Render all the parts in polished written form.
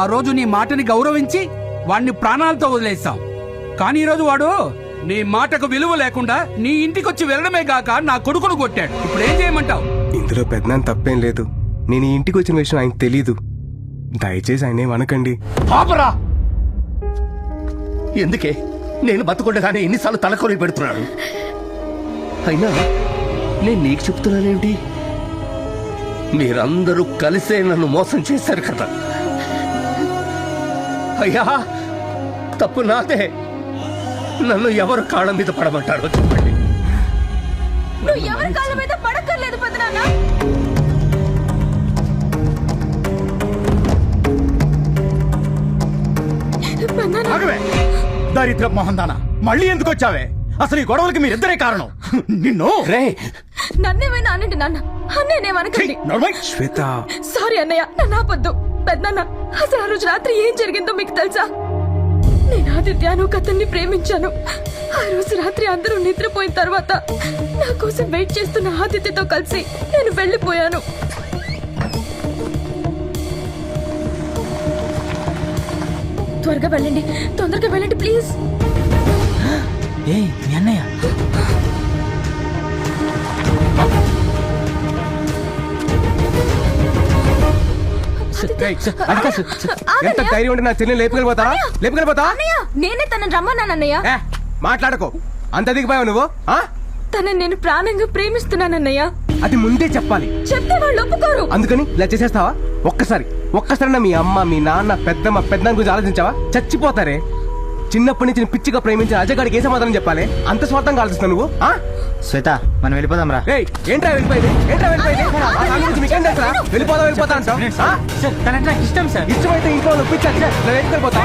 ఆ రోజు నీ మాటని గౌరవించి వాణ్ణి ప్రాణాలతో వదిలేస్తాం. కానీ ఈరోజు వాడు నీ మాటకు విలువ లేకుండా నీ ఇంటికొచ్చి వెళ్ళడమే గాక నా కొడుకును కొట్టాడు. ఇప్పుడు ఏం చేయమంటావు? ఇందులో పెద్దనాన్న తప్పేం లేదు. నేను ఈ ఇంటికి వచ్చిన విషయం ఆయనకు తెలీదు. దయచేసి ఆయన ఏమనకండి. పాపరా, ఎందుకే నేను బతుకుండగానే ఎన్నిసార్లు తలకొరి పెడుతున్నాడు. అయినా నేను నీకు చెప్తున్నానేంటి? మీరందరూ కలిసే నన్ను మోసం చేశారు కదా. అయ్యా, తప్పు నాదే. నన్ను ఎవరు కాళ్ళ మీద పడమంటారో చెప్పండి. నువ్వు ఎవరి కాళ్ళ మీద పడక్కర్లేదు పెదనాన్న. దరిద్ర మోహందానా, మళ్ళీ ఎందుకు వచ్చావే? అసలు ఈ గొడవలకి మీరిద్దరే కారణం. నిన్ను రే, నన్నేమైనా అనండి నాన్న, అన్నేమనకండి. శ్వేత, సారీ అన్నయ్య, నన్ను ఆపొద్దు. పెద్దనాన్న, అసలు ఆ రోజు రాత్రి ఏం జరిగిందో మీకు తెలుసా? నేను ఆదిత్యాను కథల్ని ప్రేమించాను. ఆ రోజు రాత్రి అందరూ నిద్రపోయిన తర్వాత నా కోసం వెయిట్ చేస్తున్న ఆదిత్యతో కలిసి నేను వెళ్ళిపోయాను. త్వరగా వెళ్ళండి, తొందరగా వెళ్ళండి ప్లీజ్. అన్నయ్య ఎంత ధైర్యం ఉంటే నా చెల్లి లేపుకెళ్ళిపోతారా? అన్నయ్య, నేనే తనని రమ్మన్నాను అన్నయ్య. మాట్లాడకో, అంత దిగిపోయావు నువ్వు. తనని నేను ప్రాణంగా ప్రేమిస్తున్నానన్నయ్య. అది ముందే చెప్పాలి. చెప్తే వాళ్ళు ఒప్పుకోరు. అందుకని ఇలా చేసేస్తావా? ఒక్కసారి మీ అమ్మ, మీ నాన్న, పెద్దమ్మ, పెద్దనాన్న గురించి ఆలోచించావా? చచ్చిపోతారే. చిన్నప్పటి నుంచి నేను పిచ్చిగా ప్రేమించిన అజగాడికి ఏ సమాధానం చెప్పాలి? అంత స్వార్థంగా ఆలోచిస్తున్నావు నువ్వు. శ్వేత, మనం వెళ్ళిపోదాం రా. ఏంట్రా వెళ్ళిపోయింది? వెళ్ళిపోతా అంటావు? ఇష్టం సార్. ఇష్టమైతే ఇంట్లో ఒప్పించాలి. వెళ్ళిపోతా.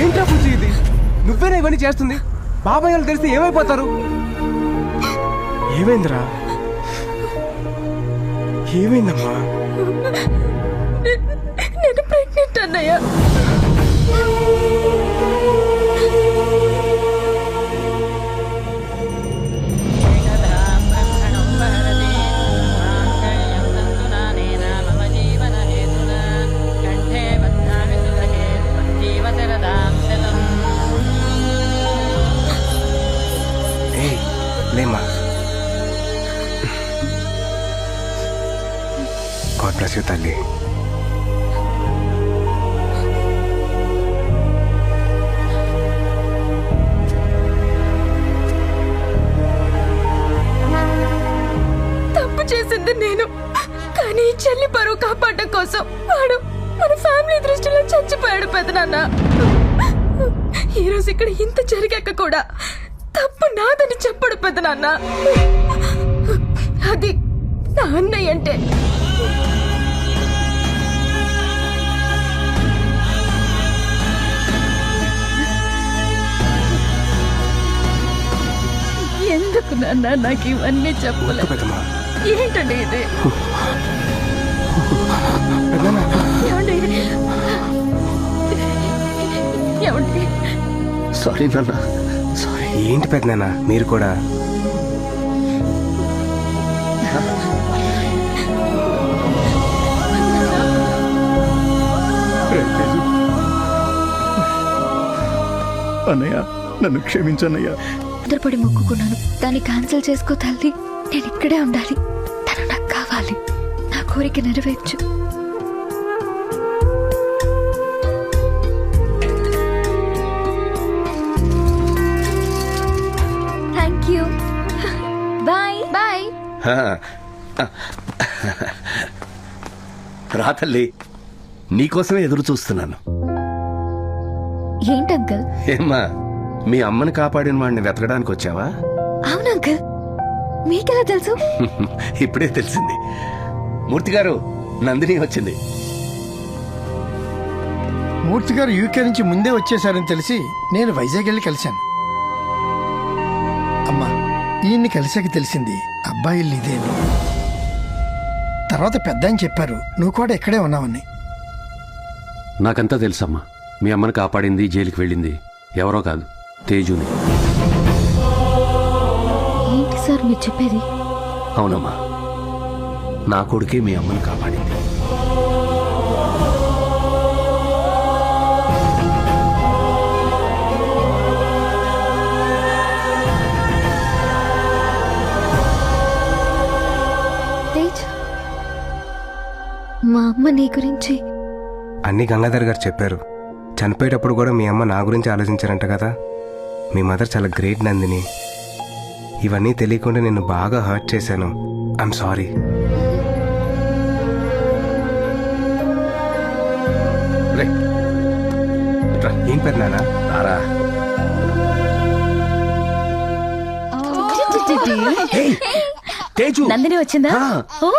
ఏంట్రా పూజ ఇది? నువ్వేనా ఇవన్నీ చేస్తుంది? బాబాయ్ వాళ్ళు తెలిస్తే ఏమైపోతారు? ఏమైందిరా? ఏమైందమ్మా? నేను ప్రెగ్నెంట్ అన్నయ్య. లేమ్మా. గాడ్ బ్లెస్ యు తల్లి. తప్పు చేసింది నేను, కానీ చెల్లి పరువు కాపాడడం కోసం వాడు మన ఫ్యామిలీ దృష్టిలో చచ్చిపోయాడు పెదనాన్న. ఈ రోజు ఇక్కడ ఇంత జరిగాక కూడా తప్పు నాదని చెప్పడు పెదనాన్న. అది నా అన్నయ్య అంటే. ఎందుకు నాన్న నాకు ఇవన్నీ చెప్పలే? ఏంటండి ఇది? ఏమండి? సారీ నాన్న, సారీ. ఏంటి పెద్దనాన్న మీరు కూడా? అన్నయ్య, నన్ను క్షమించన్నయ్యా. తొందరపడి మొక్కుకున్నాను. దాన్ని క్యాన్సిల్ చేసుకో తల్లి. నేను ఇక్కడే ఉండాలి. తను నాకు కావాలి. నా కోరిక నెరవేర్చు. Thank you. Bye bye. రా తల్లి, నీకోసమే ఎదురు చూస్తున్నాను. ఏంటి అంకుల్? ఏమ్మా, మీ అమ్మని కాపాడిన వాడిని వెతకడానికి వచ్చావా? అవును అంకుల్. మీకెలా తెలుసు? ఇప్పుడే తెలిసింది. మూర్తి గారు, నందిని వచ్చింది. మూర్తి గారు యూకే నుంచి ముందే వచ్చేసారని తెలిసి నేను వైజాగ్ వెళ్ళి కలిశాను. అమ్మా, ఈయన్ని కలిసాక తెలిసింది అబ్బాయి ఇల్లు ఇదే అని. తర్వాత పెద్ద అని చెప్పారు నువ్వు కూడా ఇక్కడే ఉన్నావని. నాకంతా తెలుసమ్మా. మీ అమ్మని కాపాడింది, జైలుకి వెళ్ళింది ఎవరో కాదు, తేజుని. ఏంటి సార్ మీరు చెప్పేది? అవునమ్మా, నా కొడుకే మీ అమ్మని కాపాడింది. తేజ్, మా అమ్మ నీ గురించి అన్ని గంగాధర్ గారు చెప్పారు. చనిపోయేటప్పుడు కూడా మీ అమ్మ నా గురించి ఆలోచించారంట కదా. మీ మదర్ చాలా గ్రేట్ నందిని. ఇవన్నీ తెలియకుండా నిన్ను బాగా హర్ట్ చేశాను. I'm sorry. ఏం పెద్దనానా? రారా. తేజు నందిని వచ్చిందా? ఓ,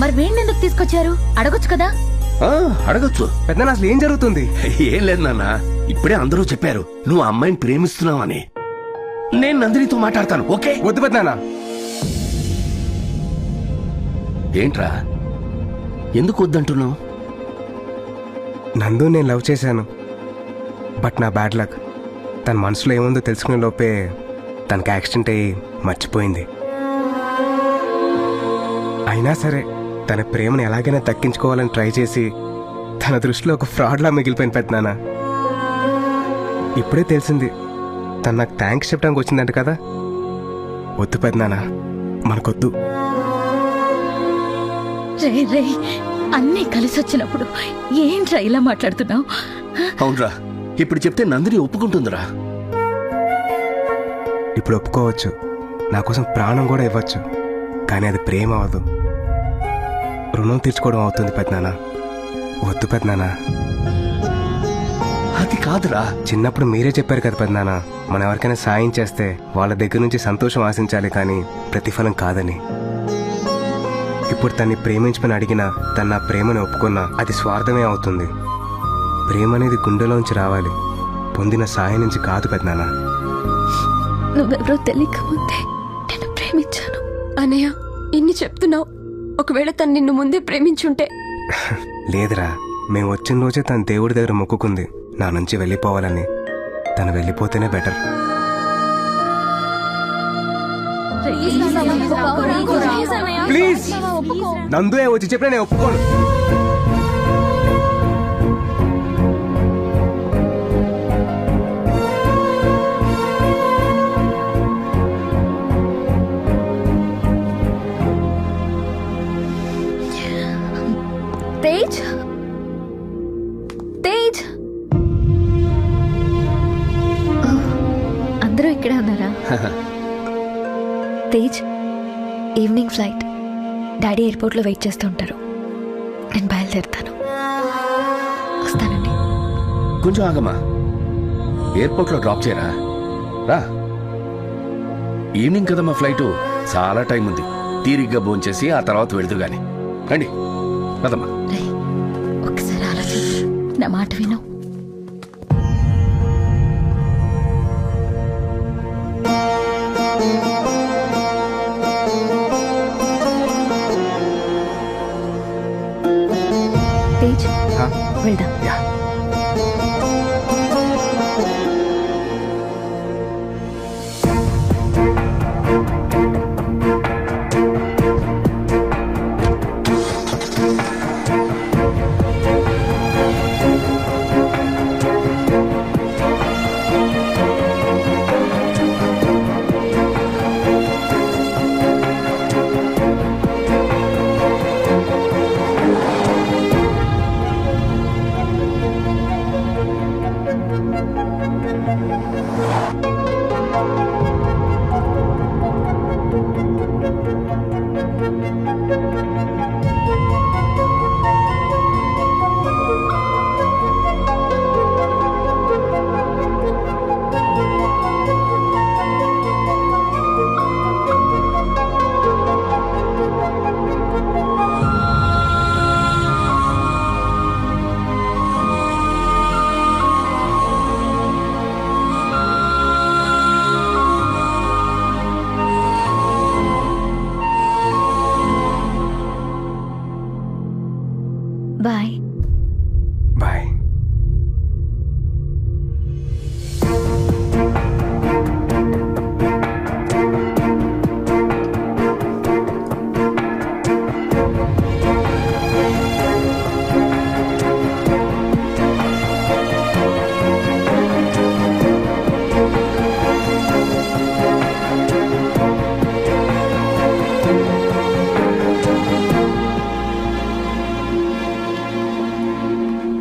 మరి వీడిని ఎందుకు తీసుకొచ్చారు? అడగొచ్చు కదా. అడగచ్చు. పెద్దనా అసలు ఏం జరుగుతుంది? ఏం లేదు నాన్న, ఇప్పుడే అందరూ చెప్పారు నువ్వు ఆ అమ్మాయిని ప్రేమిస్తున్నావని. నేను నందినితో మాట్లాడతాను, ఓకే? వద్దు పెద్దనానా. ఏంట్రా, ఎందుకు వద్దంటున్నావు? నందు నేను లవ్ చేశాను. బట్ నా బ్యాడ్ లక్. తన మనసులో ఏముందో తెలుసుకునే లోపే తనకి యాక్సిడెంట్ అయ్యి మర్చిపోయింది. అయినా సరే తన ప్రేమను ఎలాగైనా దక్కించుకోవాలని ట్రై చేసి తన దృష్టిలో ఒక ఫ్రాడ్లా మిగిలిపోయిన పెద్దనాన్న. ఇప్పుడే తెలిసింది తను నాకు థ్యాంక్స్ చెప్పడానికి వచ్చిందంట కదా. వద్దు పెద్దనాన్న, మనకొద్దు. రే రే, అన్నీ కలిసి వచ్చినప్పుడు ఏంట్రా ఇలా మాట్లాడుతున్నావు? అవునరా, ఇప్పుడు చెప్తే నందిని ఒప్పుకుంటుందిరా. ఇప్పుడు ఒప్పుకోవచ్చు, నా కోసం ప్రాణం కూడా ఇవ్వచ్చు. కానీ అది ప్రేమ అవ్వదు, రుణం తీర్చుకోవడం అవుతుంది పెద్దనాన్న. వద్దు పెద్దనాన్న. అది కాదురా. చిన్నప్పుడు మీరే చెప్పారు కదా పెద్దనాన్న, మనం ఎవరికైనా సాయం చేస్తే వాళ్ళ దగ్గర నుంచి సంతోషం ఆశించాలి కానీ ప్రతిఫలం కాదని. ఇప్పుడు తన్ని ప్రేమించమని అడిగినా తన నా ప్రేమను ఒప్పుకున్నా అది స్వార్థమే అవుతుంది. ప్రేమ అనేది గుండెలోంచి రావాలి, పొందిన సాయం నుంచి కాదు పెద్దనాన్న. నువ్వెవరో తెలియకముందే నేను ప్రేమించాను. అన్నయ్య, ఇన్ని చెప్తున్నావు. ఒకవేళ తను నిన్ను ముందే ప్రేమించుంటే? లేదురా, మేము వచ్చిన రోజే తన దేవుడి దగ్గర మొక్కుకుంది నా నుంచి వెళ్ళిపోవాలని. తను వెళ్ళిపోతేనే బెటర్. ప్లీజ్, నందుయే వచ్చి చెప్పినా నేను ఒప్పుకోను. తేజ్, తేజ్, అందరూ ఇక్కడే ఉన్నారా? Tej, evening flight. డాడీ ఎయిర్పోర్ట్లో వెయిట్ చేస్తూ ఉంటారు. నేను బయలుదేరుతాను. వస్తానండి. కొంచెం ఆగమ్మా, ఎయిర్పోర్ట్లో డ్రాప్ చేయరా. రా, ఈవినింగ్ కదా మా ఫ్లైటు, చాలా టైం ఉంది. తీరిగ్గా భోంచేసి ఆ తర్వాత వెళ్తూ గాని రండి. కదమ్మా, ఒకసారి ఆలోచించు, నా మాట విను. తేజ్, వెళ్దాం. యా. బాయ్. బాయ్.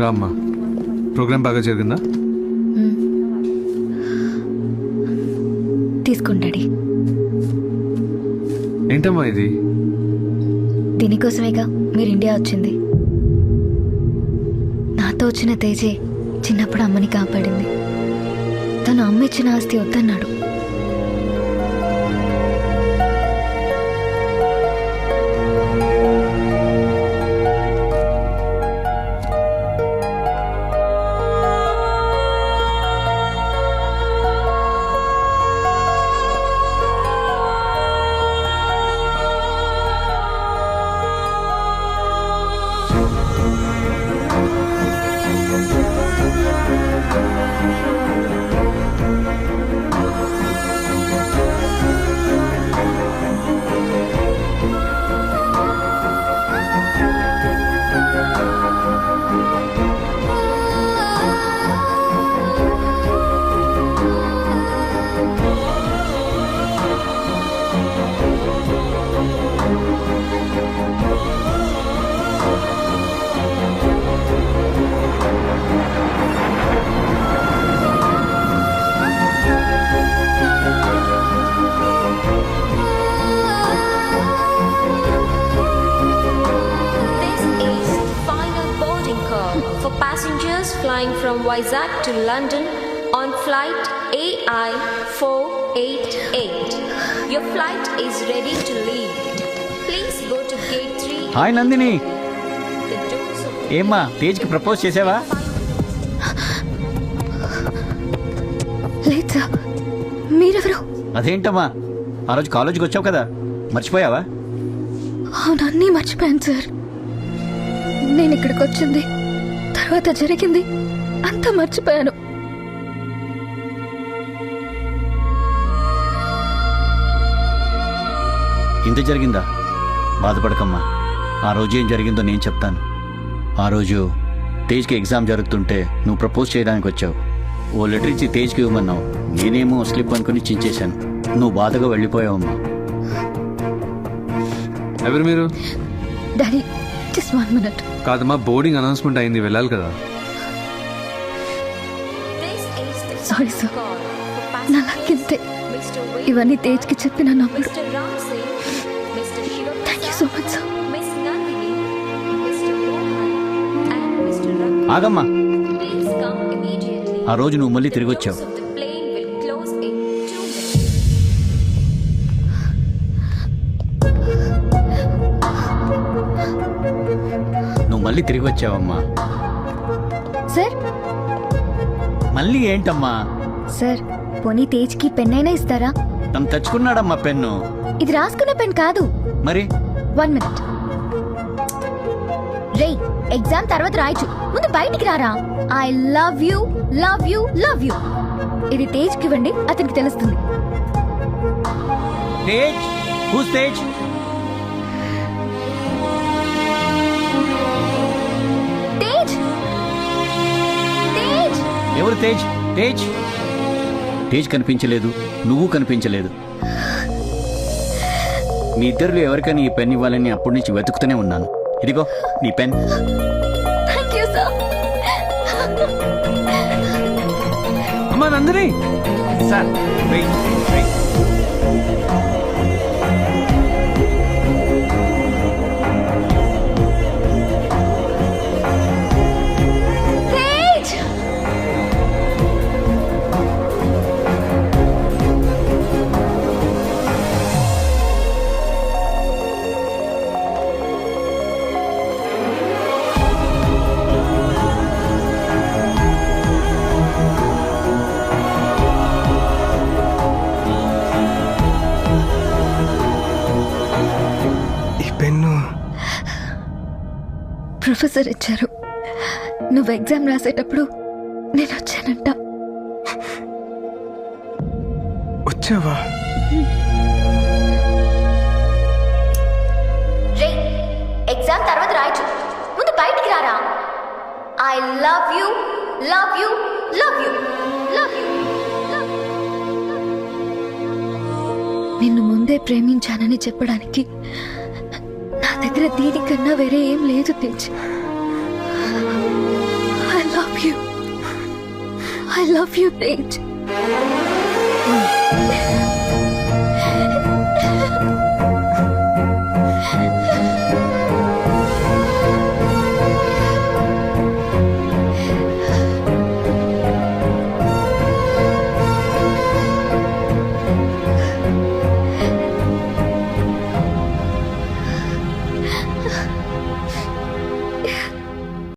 రామ్మా, ప్రోగ్రామ్ బాగా జరిగిందా? తీసుకుంటాడి. ఏంటమ్మా ఇది? దీనికోసమేగా మీరు ఇండియా వచ్చింది. నాతో వచ్చిన తేజే చిన్నప్పుడు అమ్మని కాపాడింది. తను అమ్మ ఇచ్చిన ఆస్తి వద్దన్నాడు. Passengers flying from Vizag to London on flight AI 488. Your flight is ready to leave. Please go to gate 3. Hi Nandini, The doors of ఏమ్మా తేజ్కి ప్రపోజ్ చేసావా? లేదు సార్. మీరెవరు? అదేంటమ్మా, ఆ రోజు కాలేజీకి వచ్చావు కదా, మర్చిపోయావా? అవునన్నీ మర్చిపోయాను సార్. నేను ఇక్కడికి వచ్చింది, తర్వాత జరిగింది అంతా మర్చిపోయాను. ఇంత జరిగిందా? బాధపడకమ్మా, ఆ రోజు ఏం జరిగిందో నేను చెప్తాను. ఆ రోజు తేజ్కి ఎగ్జామ్ జరుగుతుంటే నువ్వు ప్రపోజ్ చేయడానికి వచ్చావు. ఓ లెటర్ ఇచ్చి తేజ్కి ఇవ్వమన్నావు. నేనేమో స్లిప్ అనుకుని చించేశాను. నువ్వు బాధగా వెళ్ళిపోయావమ్మా. ఎవరు మీరు? Daddy just 1 minute. కాదమ్మా, బోర్డింగ్ అనౌన్స్మెంట్ అయింది, వెళ్ళాలి కదా. this is the sorry sir. call for నా passengers. లక్కింతే. Mr. ఇవన్నీ తేజ్కి చెప్పిన నమ్మడు. Mr. Ram Singh, Mr. Shiva thank you so much sir. Miss Nandini, Mr. Mohan, and Mr. Ravi. ఆగమ్మా, Please come immediately. ఆ రోజు నువ్వు మళ్ళీ తిరిగి The వచ్చావు. doors of the plane will close in 2 minutes. నువ్వు మళ్ళీ తిరిగి వచ్చావమ్మా. సార్ మళ్ళీ ఏంటమ్మా? సార్, పోనీ తేజ్కి పెన్ అయినా ఇస్తారా? తను తెచ్చుకున్నాడమ్మా పెన్ను. ఇది రాసుకున్న పెన్ కాదు. మరి 1 minute. రే, ఎగ్జామ్ తర్వాత రాయచ్చు, ముందు బయటికి రారా. I love you love you love you. ఇది తేజ్కి ఇవ్వండి, అతనికి తెలుస్తుంది. తేజ్, హూస్ తేజ్? తేజ్ తేజ్ ఎవరు తేజ్? తేజ్ తేజ్ కనిపించలేదు, నువ్వు కనిపించలేదు. మీ ఇద్దరిలో ఎవరికైనా ఈ పెన్ ఇవ్వాలని అప్పటి నుంచి వెతుకుతూనే ఉన్నాను. ఇదిగో నీ పెన్. Thank you sir. అమ్మా Nandini sir wait wait. Tej ఈ పెన్ను ప్రొఫెసర్ ఇచ్చారు. నువ్వు ఎగ్జామ్ రాసేటప్పుడు నేను వచ్చానంట. వచ్చావా? రే, ఎగ్జామ్ తర్వాత రాయచ్చు, ముందు బయటికి రారా. I love you love you love you love you. నిన్ను ముందే ప్రేమించానని చెప్పడానికి నా దగ్గర దీనికన్నా వేరే ఏం లేదు Tej. Love you, I love you Tej.